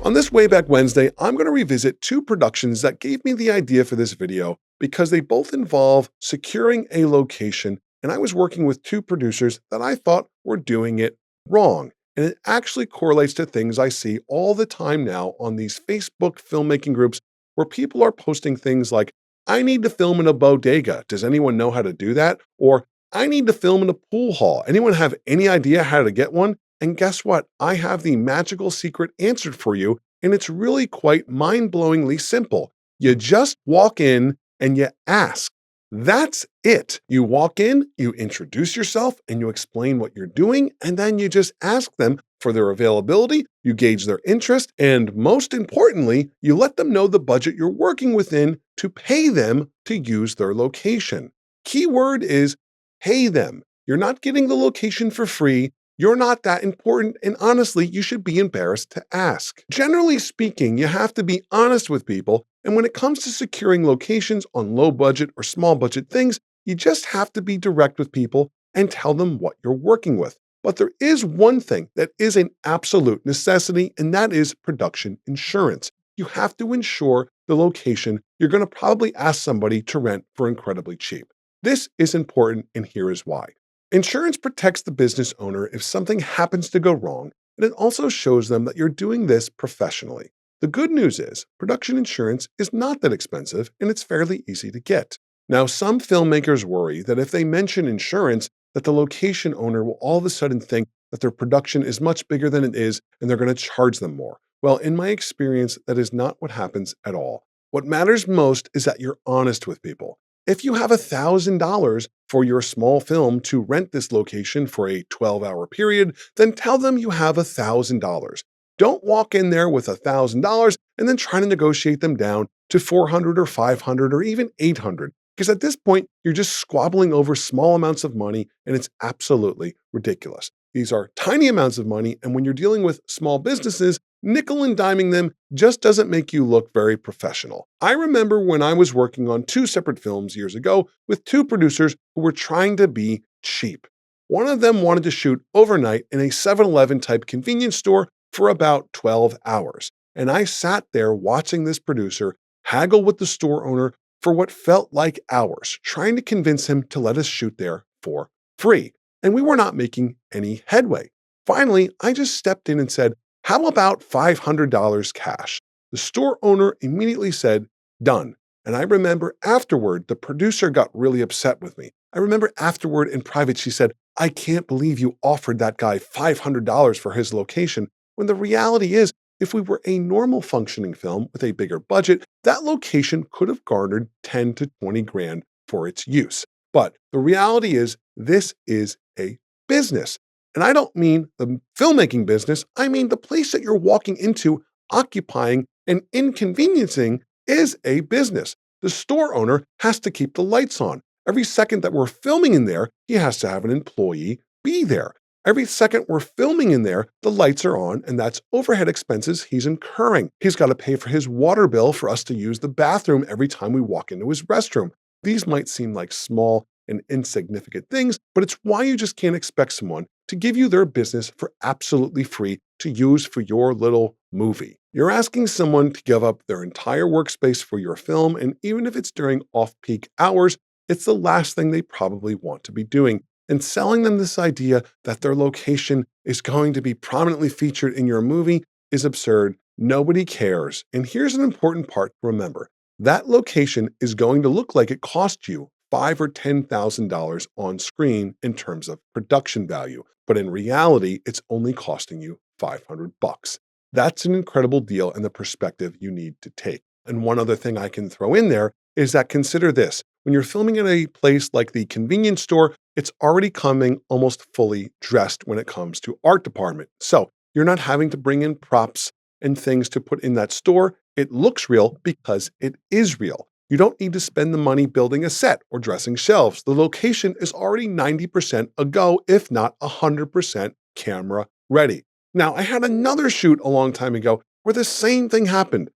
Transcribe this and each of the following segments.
On this Way Back Wednesday, I'm going to revisit two productions that gave me the idea for this video because they both involve securing a location, and I was working with two producers that I thought were doing it wrong. And it actually correlates to things I see all the time now on these Facebook filmmaking groups where people are posting things like, I need to film in a bodega. Does anyone know how to do that? Or I need to film in a pool hall. Anyone have any idea how to get one? And guess what? I have the magical secret answered for you, and it's really quite mind-blowingly simple. You just walk in and you ask. That's it. You walk in, you introduce yourself, and you explain what you're doing, and then you just ask them for their availability, you gauge their interest, and most importantly, you let them know the budget you're working within to pay them to use their location. Keyword is pay them. You're not getting the location for free. You're not that important, and honestly, you should be embarrassed to ask. Generally speaking, you have to be honest with people, and when it comes to securing locations on low budget or small budget things, you just have to be direct with people and tell them what you're working with. But there is one thing that is an absolute necessity, and that is production insurance. You have to insure the location you're going to probably ask somebody to rent for incredibly cheap. This is important, and here is why. Insurance protects the business owner if something happens to go wrong, and it also shows them that you're doing this professionally. The good news is, production insurance is not that expensive and it's fairly easy to get. Now, some filmmakers worry that if they mention insurance, that the location owner will all of a sudden think that their production is much bigger than it is and they're going to charge them more. Well, in my experience, that is not what happens at all. What matters most is that you're honest with people. If you have $1,000 for your small film to rent this location for a 12-hour period, then tell them you have $1,000. Don't walk in there with $1,000 and then try to negotiate them down to $400 or $500 or even $800, because at this point, you're just squabbling over small amounts of money and it's absolutely ridiculous. These are tiny amounts of money, and when you're dealing with small businesses, nickel and diming them just doesn't make you look very professional. I remember when I was working on two separate films years ago with two producers who were trying to be cheap. One of them wanted to shoot overnight in a 7-Eleven type convenience store for about 12 hours. And I sat there watching this producer haggle with the store owner for what felt like hours, trying to convince him to let us shoot there for free. And we were not making any headway. Finally, I just stepped in and said, how about $500 cash? The store owner immediately said, done. And I remember afterward, the producer got really upset with me. I remember afterward in private, she said, I can't believe you offered that guy $500 for his location, when the reality is, if we were a normal functioning film with a bigger budget, that location could have garnered 10 to 20 grand for its use. But the reality is, this is a business. And I don't mean the filmmaking business, I mean the place that you're walking into, occupying, and inconveniencing is a business. The store owner has to keep the lights on. Every second that we're filming in there, he has to have an employee be there. Every second we're filming in there, the lights are on, and that's overhead expenses he's incurring. He's got to pay for his water bill for us to use the bathroom every time we walk into his restroom. These might seem like small and insignificant things, but it's why you just can't expect someone to give you their business for absolutely free to use for your little movie. You're asking someone to give up their entire workspace for your film, and even if it's during off-peak hours, it's the last thing they probably want to be doing. And selling them this idea that their location is going to be prominently featured in your movie is absurd. Nobody cares. And here's an important part to remember. That location is going to look like it cost you $5,000 or $10,000 on screen in terms of production value, but in reality, it's only costing you $500. That's an incredible deal and the perspective you need to take. And one other thing I can throw in there is that consider this. When you're filming in a place like the convenience store, it's already coming almost fully dressed when it comes to art department. So you're not having to bring in props and things to put in that store. It looks real because it is real. You don't need to spend the money building a set or dressing shelves. The location is already 90% a go, if not 100% camera ready. Now, I had another shoot a long time ago where the same thing happened.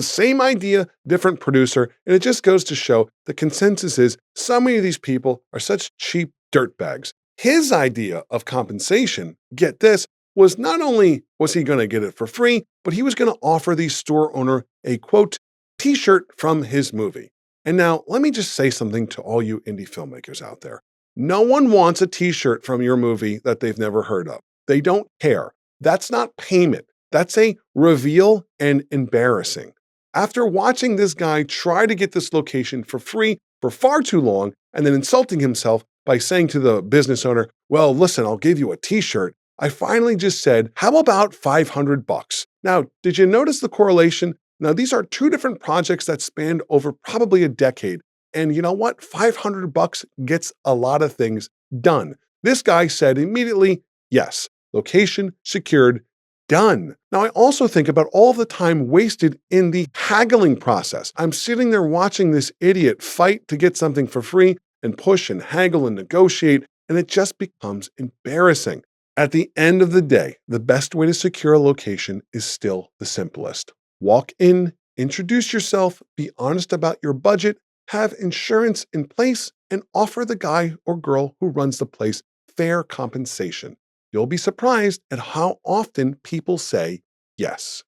Same idea, different producer, and it just goes to show the consensus is so many of these people are such cheap dirtbags. His idea of compensation, get this, was not only was he going to get it for free, but he was going to offer the store owner a quote, t-shirt from his movie. And now let me just say something to all you indie filmmakers out there. No one wants a t-shirt from your movie that they've never heard of. They don't care. That's not payment. That's a reveal and embarrassing. After watching this guy try to get this location for free for far too long and then insulting himself by saying to the business owner, well, listen, I'll give you a t-shirt, I finally just said, how about $500? Now, did you notice the correlation? Now, these are two different projects that spanned over probably a decade. And you know what? $500 gets a lot of things done. This guy said immediately, yes, location secured, done. Now, I also think about all the time wasted in the haggling process. I'm sitting there watching this idiot fight to get something for free and push and haggle and negotiate, and it just becomes embarrassing. At the end of the day, the best way to secure a location is still the simplest. Walk in, introduce yourself, be honest about your budget, have insurance in place, and offer the guy or girl who runs the place fair compensation. You'll be surprised at how often people say yes.